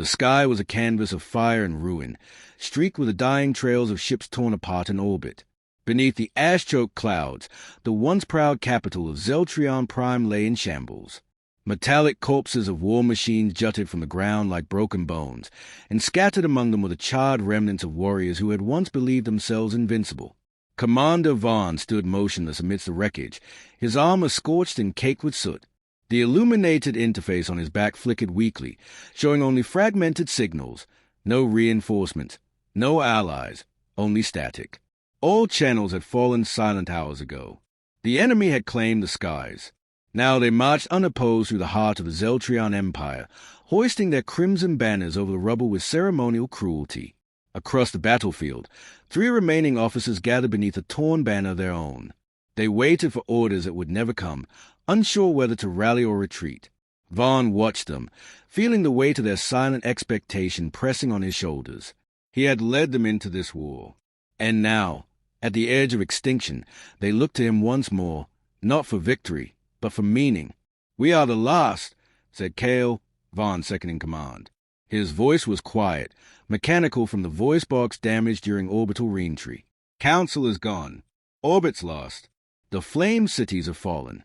The sky was a canvas of fire and ruin, streaked with the dying trails of ships torn apart in orbit. Beneath the ash-choked clouds, the once proud capital of Zeltrion Prime lay in shambles. Metallic corpses of war machines jutted from the ground like broken bones, and scattered among them were the charred remnants of warriors who had once believed themselves invincible. Commander Vaughn stood motionless amidst the wreckage, his armor scorched and caked with soot. The illuminated interface on his back flickered weakly, showing only fragmented signals. No reinforcements, no allies, only static. All channels had fallen silent hours ago. The enemy had claimed the skies. Now they marched unopposed through the heart of the Zeltrion Empire, hoisting their crimson banners over the rubble with ceremonial cruelty. Across the battlefield, 3 remaining officers gathered beneath a torn banner of their own. They waited for orders that would never come, unsure whether to rally or retreat. Vaughn watched them, feeling the weight of their silent expectation pressing on his shoulders. He had led them into this war. And now, at the edge of extinction, they looked to him once more, not for victory, but for meaning. "We are the last," said Cale, Vaughn's second-in-command. His voice was quiet, mechanical from the voice box damaged during orbital reentry. "Council is gone. Orbit's lost. The flame cities have fallen."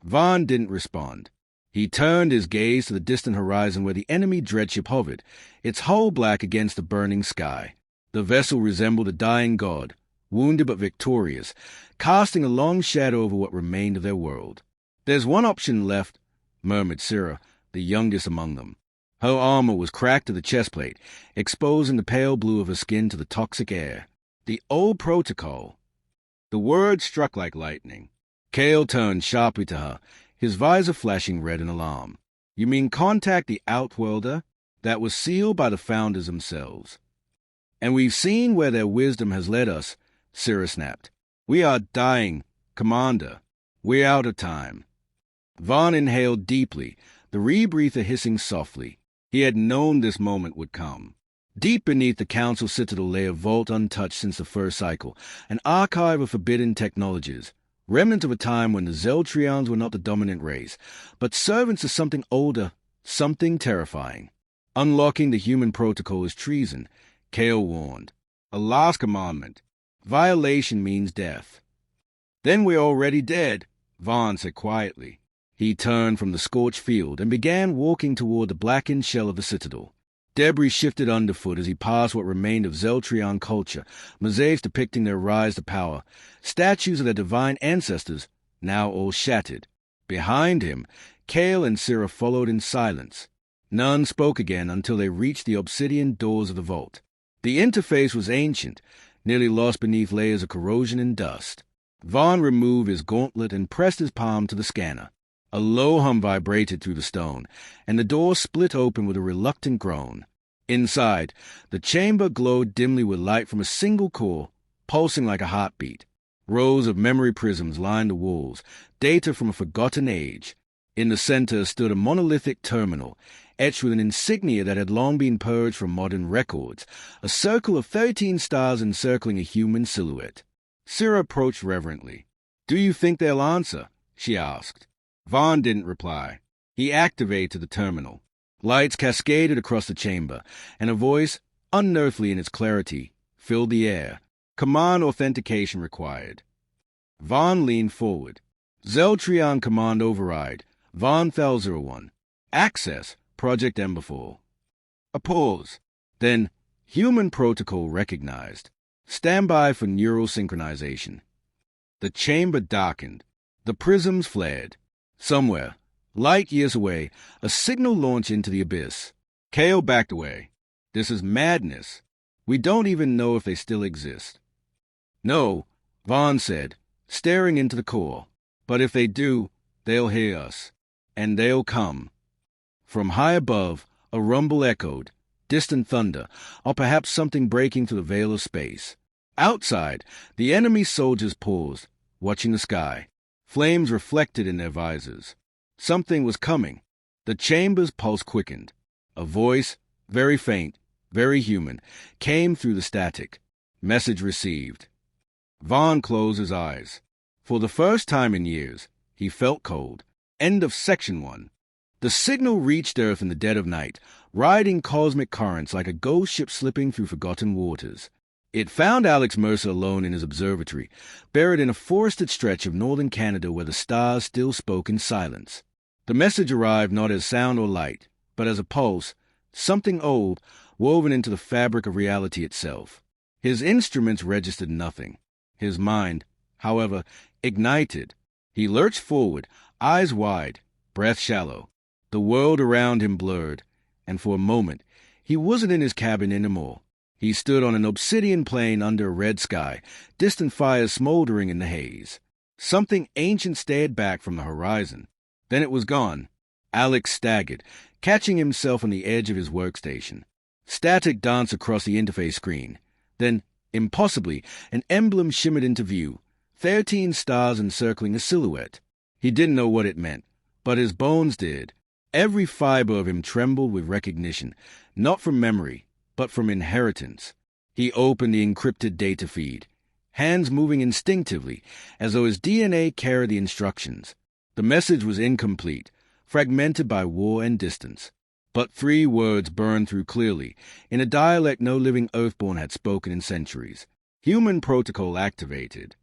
Vaughn didn't respond. He turned his gaze to the distant horizon where the enemy dreadship hovered, its hull black against the burning sky. The vessel resembled a dying god, wounded but victorious, casting a long shadow over what remained of their world. "There's one option left," murmured Syrah, the youngest among them. Her armor was cracked to the chestplate, exposing the pale blue of her skin to the toxic air. "The old protocol." The word struck like lightning. Cale turned sharply to her, his visor flashing red in alarm. "You mean contact the Outworlder? That was sealed by the Founders themselves." "And we've seen where their wisdom has led us," Syrah snapped. "We are dying, Commander. We're out of time." Vaughn inhaled deeply, the rebreather hissing softly. He had known this moment would come. Deep beneath the Council Citadel lay a vault untouched since the first cycle, an archive of forbidden technologies, remnant of a time when the Zeltrions were not the dominant race, but servants of something older, something terrifying. "Unlocking the human protocol is treason," Cale warned. "A last commandment. Violation means death." "Then we're already dead," Vaughn said quietly. He turned from the scorched field and began walking toward the blackened shell of the citadel. Debris shifted underfoot as he passed what remained of Zeltrion culture, mosaics depicting their rise to power, statues of their divine ancestors, now all shattered. Behind him, Cale and Syrah followed in silence. None spoke again until they reached the obsidian doors of the vault. The interface was ancient, nearly lost beneath layers of corrosion and dust. Vaughn removed his gauntlet and pressed his palm to the scanner. A low hum vibrated through the stone, and the door split open with a reluctant groan. Inside, the chamber glowed dimly with light from a single core, pulsing like a heartbeat. Rows of memory prisms lined the walls, data from a forgotten age. In the center stood a monolithic terminal, etched with an insignia that had long been purged from modern records, a circle of 13 stars encircling a human silhouette. Syrah approached reverently. "Do you think they'll answer?" she asked. Vaughn didn't reply. He activated the terminal. Lights cascaded across the chamber, and a voice, unearthly in its clarity, filled the air. "Command authentication required." Vaughn leaned forward. "Zeltrion command override. Vaughn Thal-01. Access, Project Emberfall." A pause. Then, human protocol recognized. Stand by for neural synchronization. The chamber darkened. The prisms flared. Somewhere, light years away, a signal launched into the abyss. Cale backed away. "This is madness. We don't even know if they still exist." "No," Vaughn said, staring into the core. "But if they do, they'll hear us. And they'll come." From high above, a rumble echoed, distant thunder, or perhaps something breaking through the veil of space. Outside, the enemy soldiers paused, watching the sky. Flames reflected in their visors. Something was coming. The chamber's pulse quickened. A voice, very faint, very human, came through the static. Message received. Vaughn closed his eyes. For the first time in years, he felt cold. End of Section 1. The signal reached Earth in the dead of night, riding cosmic currents like a ghost ship slipping through forgotten waters. It found Alex Mercer alone in his observatory, buried in a forested stretch of northern Canada where the stars still spoke in silence. The message arrived not as sound or light, but as a pulse, something old, woven into the fabric of reality itself. His instruments registered nothing. His mind, however, ignited. He lurched forward, eyes wide, breath shallow. The world around him blurred, and for a moment, he wasn't in his cabin anymore. He stood on an obsidian plain under a red sky, distant fires smoldering in the haze. Something ancient stared back from the horizon. Then it was gone. Alex staggered, catching himself on the edge of his workstation. Static danced across the interface screen. Then, impossibly, an emblem shimmered into view, 13 stars encircling a silhouette. He didn't know what it meant, but his bones did. Every fiber of him trembled with recognition, not from memory, but from inheritance. He opened the encrypted data feed, hands moving instinctively, as though his DNA carried the instructions. The message was incomplete, fragmented by war and distance. But 3 words burned through clearly, in a dialect no living Earthborn had spoken in centuries. Human protocol activated.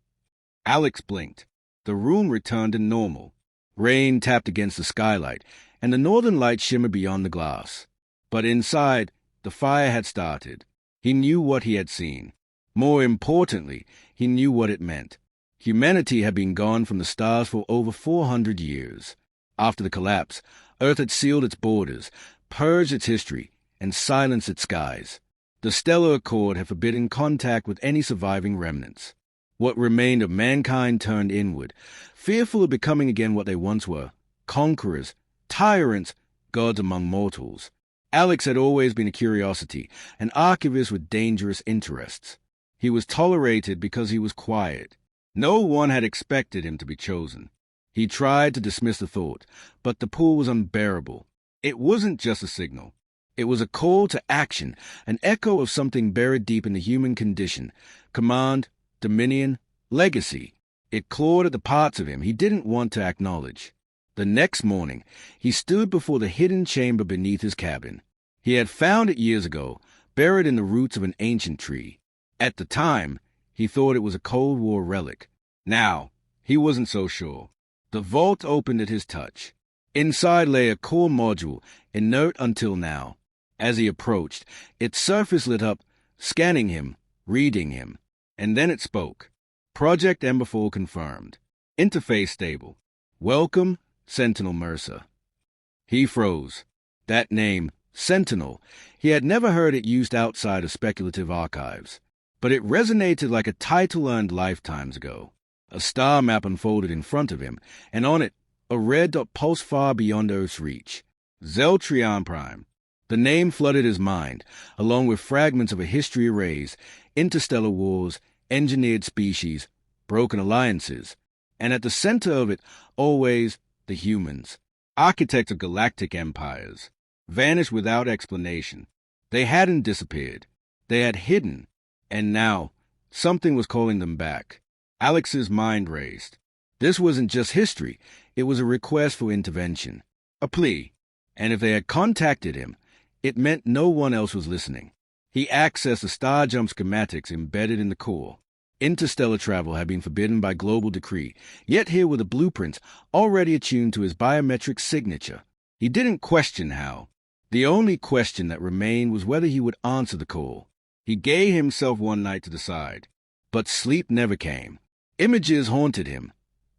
Alex blinked. The room returned to normal. Rain tapped against the skylight, and the northern light shimmered beyond the glass. But inside, the fire had started. He knew what he had seen. More importantly, he knew what it meant. Humanity had been gone from the stars for over 400 years. After the collapse, Earth had sealed its borders, purged its history, and silenced its skies. The Stellar Accord had forbidden contact with any surviving remnants. What remained of mankind turned inward, fearful of becoming again what they once were, conquerors, tyrants, gods among mortals. Alex had always been a curiosity, an archivist with dangerous interests. He was tolerated because he was quiet. No one had expected him to be chosen. He tried to dismiss the thought, but the pull was unbearable. It wasn't just a signal. It was a call to action, an echo of something buried deep in the human condition. Command, dominion, legacy. It clawed at the parts of him he didn't want to acknowledge. The next morning, he stood before the hidden chamber beneath his cabin. He had found it years ago, buried in the roots of an ancient tree. At the time, he thought it was a Cold War relic. Now, he wasn't so sure. The vault opened at his touch. Inside lay a core module, inert until now. As he approached, its surface lit up, scanning him, reading him. And then it spoke. Project Emberfall confirmed. Interface stable. Welcome, Sentinel Mercer. He froze. That name, Sentinel, he had never heard it used outside of speculative archives. But it resonated like a title earned lifetimes ago. A star map unfolded in front of him, and on it, a red dot pulsed far beyond Earth's reach. Zeltrion Prime. The name flooded his mind, along with fragments of a history erased, interstellar wars, engineered species, broken alliances, and at the center of it, always, the humans, architects of galactic empires, vanished without explanation. They hadn't disappeared. They had hidden, and now, something was calling them back. Alex's mind raced. This wasn't just history, it was a request for intervention, a plea, and if they had contacted him, it meant no one else was listening. He accessed the star jump schematics embedded in the core. Interstellar travel had been forbidden by global decree, yet here were the blueprints already attuned to his biometric signature. He didn't question how. The only question that remained was whether he would answer the call. He gave himself one night to decide. But sleep never came. Images haunted him.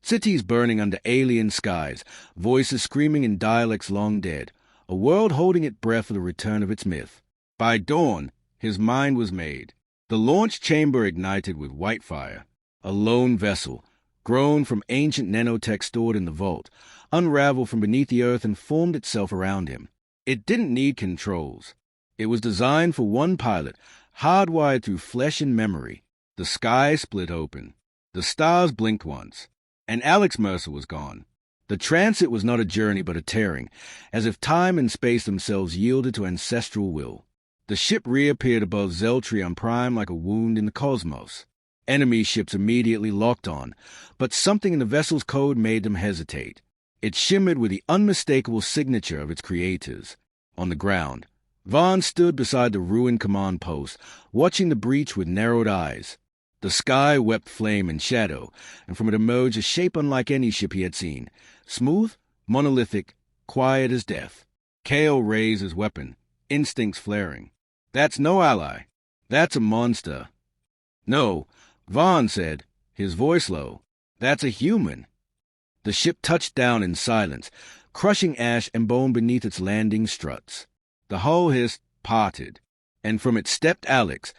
Cities burning under alien skies, voices screaming in dialects long dead, a world holding its breath for the return of its myth. By dawn, his mind was made. The launch chamber ignited with white fire. A lone vessel, grown from ancient nanotech stored in the vault, unraveled from beneath the earth and formed itself around him. It didn't need controls. It was designed for one pilot, hardwired through flesh and memory. The sky split open. The stars blinked once. And Alex Mercer was gone. The transit was not a journey but a tearing, as if time and space themselves yielded to ancestral will. The ship reappeared above Zeltrion Prime like a wound in the cosmos. Enemy ships immediately locked on, but something in the vessel's code made them hesitate. It shimmered with the unmistakable signature of its creators. On the ground, Vaughn stood beside the ruined command post, watching the breach with narrowed eyes. The sky wept flame and shadow, and from it emerged a shape unlike any ship he had seen. Smooth, monolithic, quiet as death. Kale raised his weapon, instincts flaring. "That's no ally. That's a monster." "No," Vaughn said, his voice low. "That's a human." The ship touched down in silence, crushing ash and bone beneath its landing struts. The hull hissed, parted, and from it stepped Alex,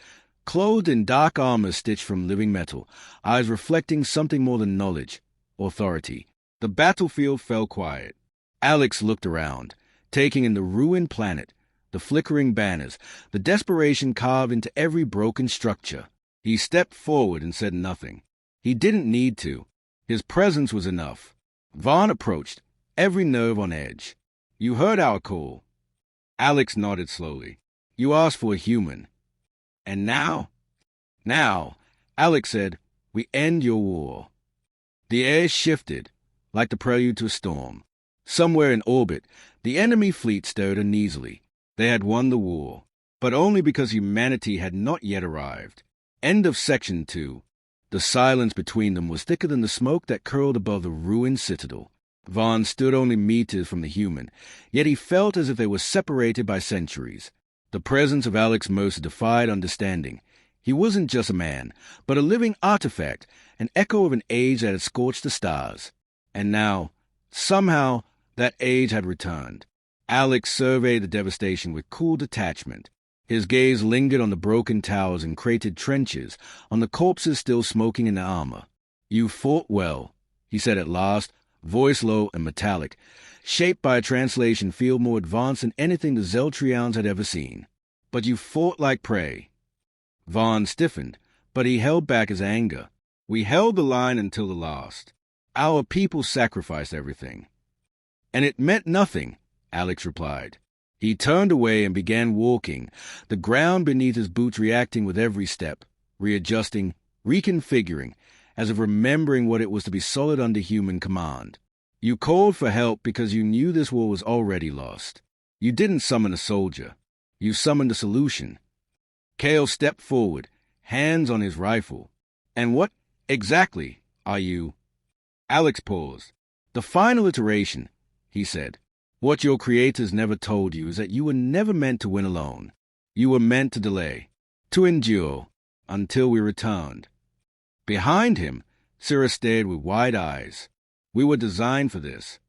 clothed in dark armor stitched from living metal, eyes reflecting something more than knowledge, authority. The battlefield fell quiet. Alex looked around, taking in the ruined planet, the flickering banners, the desperation carved into every broken structure. He stepped forward and said nothing. He didn't need to. His presence was enough. Vaughn approached, every nerve on edge. "You heard our call." Alex nodded slowly. "You asked for a human. And now?" "Now," Alex said, "we end your war." The air shifted, like the prelude to a storm. Somewhere in orbit, the enemy fleet stirred uneasily. They had won the war, but only because humanity had not yet arrived. End of Section 2. The silence between them was thicker than the smoke that curled above the ruined citadel. Vaughn stood only meters from the human, yet he felt as if they were separated by centuries. The presence of Alex Mercer defied understanding. He wasn't just a man, but a living artifact, an echo of an age that had scorched the stars. And now, somehow, that age had returned. Alex surveyed the devastation with cool detachment. His gaze lingered on the broken towers and cratered trenches, on the corpses still smoking in the armor. "You fought well," he said at last, voice low and metallic, shaped by a translation field more advanced than anything the Zeltrians had ever seen. "But you fought like prey." Vaughn stiffened, but he held back his anger. "We held the line until the last. Our people sacrificed everything." "And it meant nothing," Alex replied. He turned away and began walking, the ground beneath his boots reacting with every step, readjusting, reconfiguring, as if remembering what it was to be solid under human command. "You called for help because you knew this war was already lost. You didn't summon a soldier. You summoned a solution." Kale stepped forward, hands on his rifle. "And what exactly are you?" Alex paused. "The final iteration," he said. "What your creators never told you is that you were never meant to win alone. You were meant to delay, to endure, until we returned." Behind him, Sarah stared with wide eyes. "We were designed for this."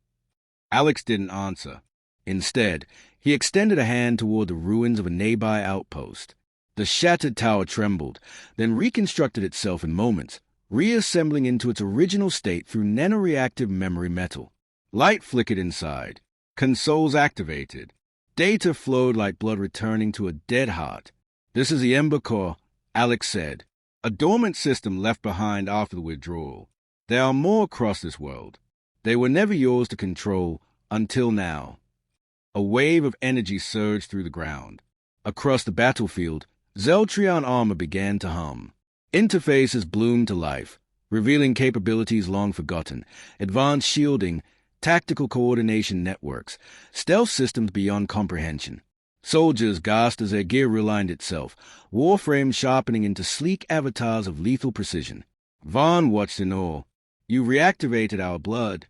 Alex didn't answer. Instead, he extended a hand toward the ruins of a nearby outpost. The shattered tower trembled, then reconstructed itself in moments, reassembling into its original state through nanoreactive memory metal. Light flickered inside. Consoles activated. Data flowed like blood returning to a dead heart. "This is the Ember Core," Alex said. "A dormant system left behind after the withdrawal. There are more across this world. They were never yours to control until now." A wave of energy surged through the ground. Across the battlefield, Zeltrian armor began to hum. Interfaces bloomed to life, revealing capabilities long forgotten, advanced shielding, tactical coordination networks, stealth systems beyond comprehension. Soldiers gasped as their gear realigned itself, warframes sharpening into sleek avatars of lethal precision. Vaughn watched in awe. "You reactivated our blood."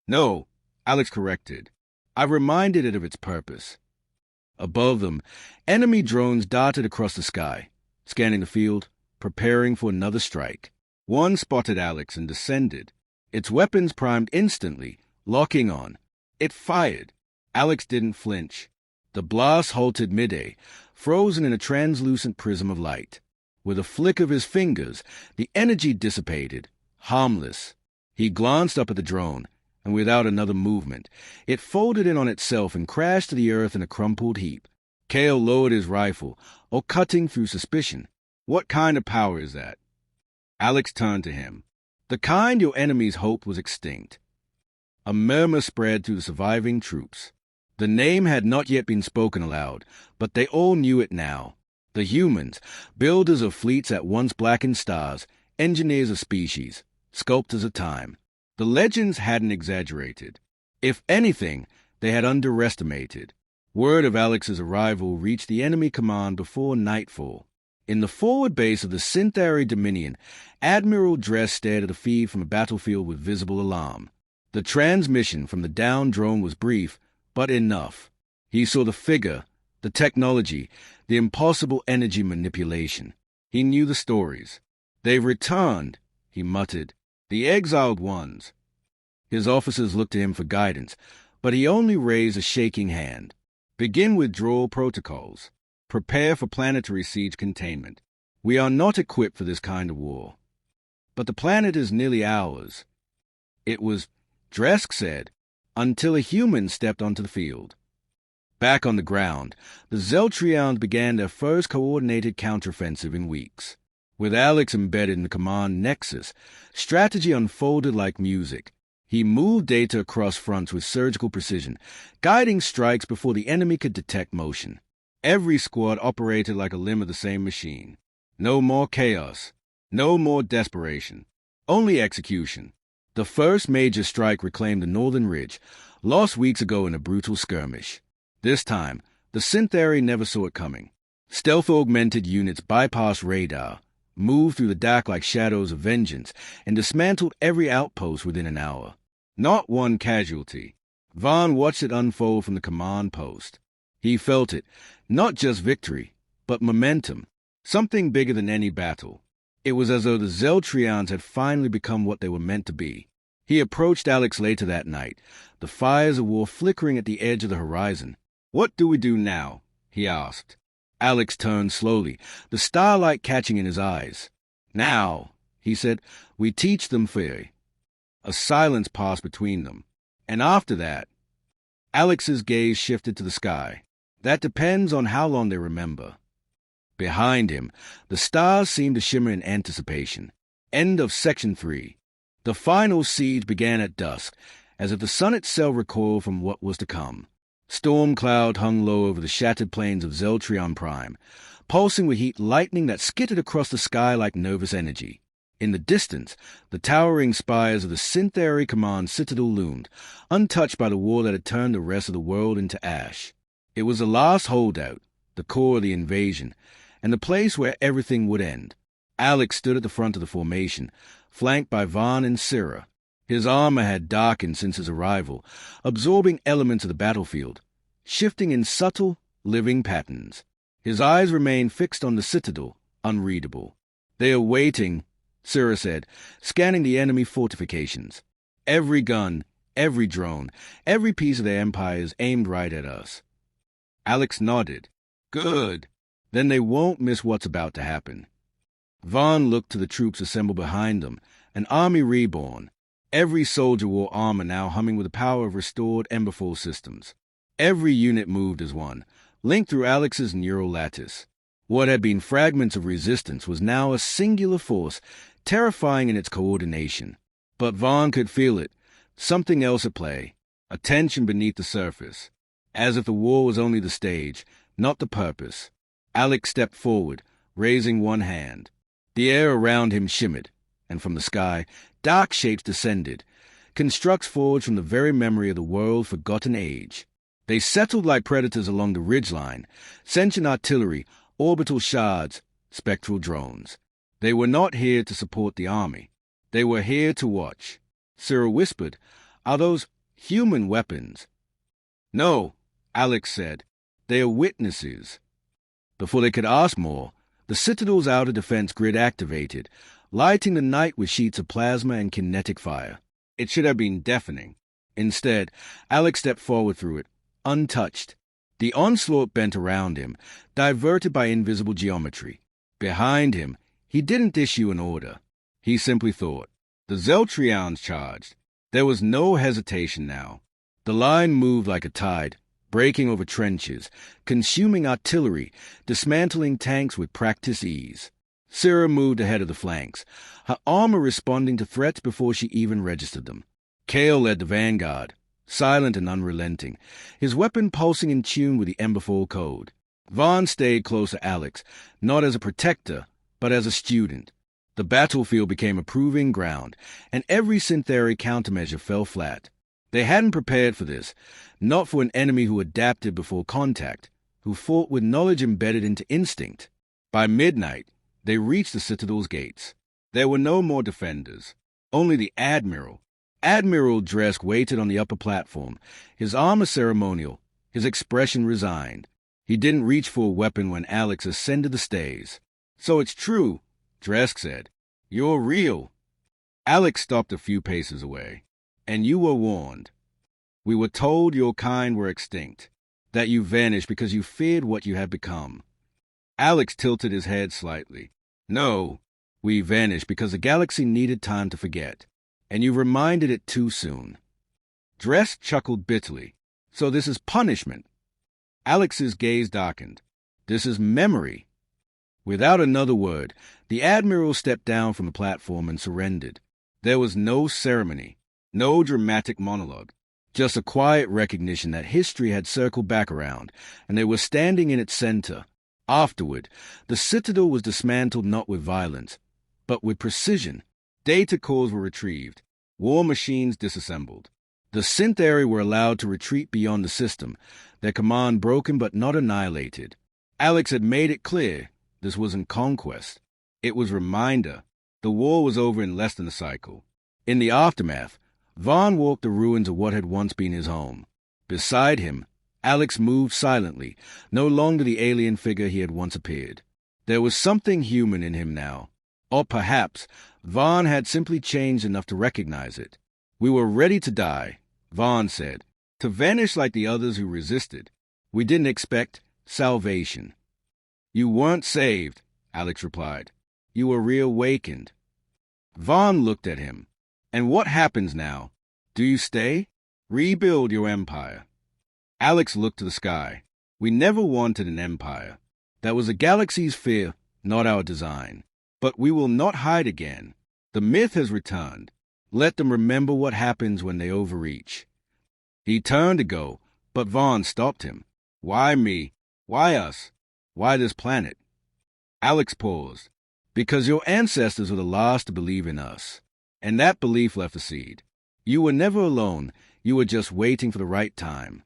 "No," Alex corrected. "I reminded it of its purpose." Above them, enemy drones darted across the sky, scanning the field, preparing for another strike. One spotted Alex and descended. Its weapons primed instantly, locking on. It fired. Alex didn't flinch. The blast halted mid-air, frozen in a translucent prism of light. With a flick of his fingers, the energy dissipated, harmless. He glanced up at the drone, and without another movement, it folded in on itself and crashed to the earth in a crumpled heap. Kale lowered his rifle, or cutting through suspicion. "What kind of power is that?" Alex turned to him. "The kind your enemies hoped was extinct." A murmur spread through the surviving troops. The name had not yet been spoken aloud, but they all knew it now. The humans, builders of fleets that once blackened stars, engineers of species, sculptors of time. The legends hadn't exaggerated. If anything, they had underestimated. Word of Alex's arrival reached the enemy command before nightfall. In the forward base of the Synthari Dominion, Admiral Dress stared at a feed from a battlefield with visible alarm. The transmission from the downed drone was brief, but enough. He saw the figure, the technology, the impossible energy manipulation. He knew the stories. "They've returned," he muttered. "The exiled ones." His officers looked to him for guidance, but he only raised a shaking hand. "Begin withdrawal protocols. Prepare for planetary siege containment. We are not equipped for this kind of war." "But the planet is nearly ours." It was, Dresk said, until a human stepped onto the field. Back on the ground, the Zeltrions began their first coordinated counteroffensive in weeks. With Alex embedded in the command nexus, strategy unfolded like music. He moved data across fronts with surgical precision, guiding strikes before the enemy could detect motion. Every squad operated like a limb of the same machine. No more chaos. No more desperation. Only execution. The first major strike reclaimed the northern ridge, lost weeks ago in a brutal skirmish. This time, the Synthari never saw it coming. Stealth-augmented units bypassed radar, moved through the dark like shadows of vengeance, and dismantled every outpost within an hour. Not one casualty. Vaughn watched it unfold from the command post. He felt it, not just victory, but momentum, something bigger than any battle. It was as though the Zeltrions had finally become what they were meant to be. He approached Alex later that night, the fires of war flickering at the edge of the horizon. "What do we do now?" he asked. Alex turned slowly, the starlight catching in his eyes. "Now," he said, "we teach them fear." A silence passed between them. "And after that?" Alex's gaze shifted to the sky. "That depends on how long they remember." Behind him, the stars seemed to shimmer in anticipation. End of Section 3. The final siege began at dusk, as if the sun itself recoiled from what was to come. Storm cloud hung low over the shattered plains of Zeltrion Prime, pulsing with heat lightning that skittered across the sky like nervous energy. In the distance, the towering spires of the Synthari Command Citadel loomed, untouched by the war that had turned the rest of the world into ash. It was the last holdout, the core of the invasion, and the place where everything would end. Alex stood at the front of the formation, flanked by Vaughn and Syrah. His armor had darkened since his arrival, absorbing elements of the battlefield, shifting in subtle, living patterns. His eyes remained fixed on the citadel, unreadable. "They are waiting," Syrah said, scanning the enemy fortifications. "Every gun, every drone, every piece of their empire is aimed right at us." Alex nodded. "Good. Then they won't miss what's about to happen." Vaughn looked to the troops assembled behind them, an army reborn. Every soldier wore armor now humming with the power of restored Emberfall systems. Every unit moved as one, linked through Alex's neural lattice. What had been fragments of resistance was now a singular force, terrifying in its coordination. But Vaughn could feel it, something else at play, a tension beneath the surface, as if the war was only the stage, not the purpose. Alex stepped forward, raising one hand. The air around him shimmered, and from the sky, dark shapes descended, constructs forged from the very memory of the world's forgotten age. They settled like predators along the ridgeline, sentient artillery, orbital shards, spectral drones. They were not here to support the army. They were here to watch. Syrah whispered, "Are those human weapons?" "No," Alex said. "They are witnesses." Before they could ask more, the Citadel's outer defense grid activated, lighting the night with sheets of plasma and kinetic fire. It should have been deafening. Instead, Alex stepped forward through it, untouched. The onslaught bent around him, diverted by invisible geometry. Behind him, he didn't issue an order. He simply thought. The Zeltrions charged. There was no hesitation now. The line moved like a tide, breaking over trenches, consuming artillery, dismantling tanks with practiced ease. Syrah moved ahead of the flanks, her armor responding to threats before she even registered them. Kale led the vanguard, silent and unrelenting, his weapon pulsing in tune with the Emberfall code. Vaughn stayed close to Alex, not as a protector, but as a student. The battlefield became a proving ground, and every synthetic countermeasure fell flat. They hadn't prepared for this, not for an enemy who adapted before contact, who fought with knowledge embedded into instinct. By midnight, they reached the Citadel's gates. There were no more defenders, only the Admiral. Admiral Dresk waited on the upper platform, his armor ceremonial, his expression resigned. He didn't reach for a weapon when Alex ascended the stairs. "So it's true," Dresk said. "You're real." Alex stopped a few paces away. "And you were warned. We were told your kind were extinct, that you vanished because you feared what you had become." Alex tilted his head slightly. "No, we vanished because the galaxy needed time to forget, and you reminded it too soon." Dresk chuckled bitterly. "So this is punishment?" Alex's gaze darkened. "This is memory." Without another word, the Admiral stepped down from the platform and surrendered. There was no ceremony, no dramatic monologue, just a quiet recognition that history had circled back around, and they were standing in its center. Afterward, the Citadel was dismantled not with violence, but with precision. Data cores were retrieved, war machines disassembled. The Syntheri were allowed to retreat beyond the system, their command broken but not annihilated. Alex had made it clear this wasn't conquest. It was reminder. The war was over in less than a cycle. In the aftermath, Vaughn walked the ruins of what had once been his home. Beside him, Alex moved silently, no longer the alien figure he had once appeared. There was something human in him now. Or perhaps Vaughn had simply changed enough to recognize it. "We were ready to die," Vaughn said, "to vanish like the others who resisted. We didn't expect salvation." "You weren't saved," Alex replied. "You were reawakened." Vaughn looked at him. "And what happens now? Do you stay? Rebuild your empire?" Alex looked to the sky. "We never wanted an empire. That was the galaxy's fear, not our design. But we will not hide again. The myth has returned. Let them remember what happens when they overreach." He turned to go, but Vaughn stopped him. "Why me? Why us? Why this planet?" Alex paused. "Because your ancestors were the last to believe in us. And that belief left a seed. You were never alone. You were just waiting for the right time."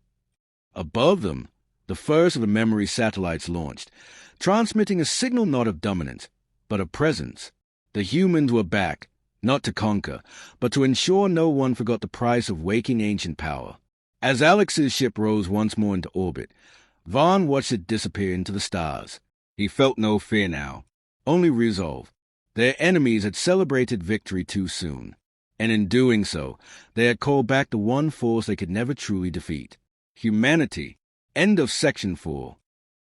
Above them, the first of the memory satellites launched, transmitting a signal not of dominance, but of presence. The humans were back, not to conquer, but to ensure no one forgot the price of waking ancient power. As Alex's ship rose once more into orbit, Vaughn watched it disappear into the stars. He felt no fear now, only resolve. Their enemies had celebrated victory too soon, and in doing so, they had called back the one force they could never truly defeat. Humanity. End of Section 4.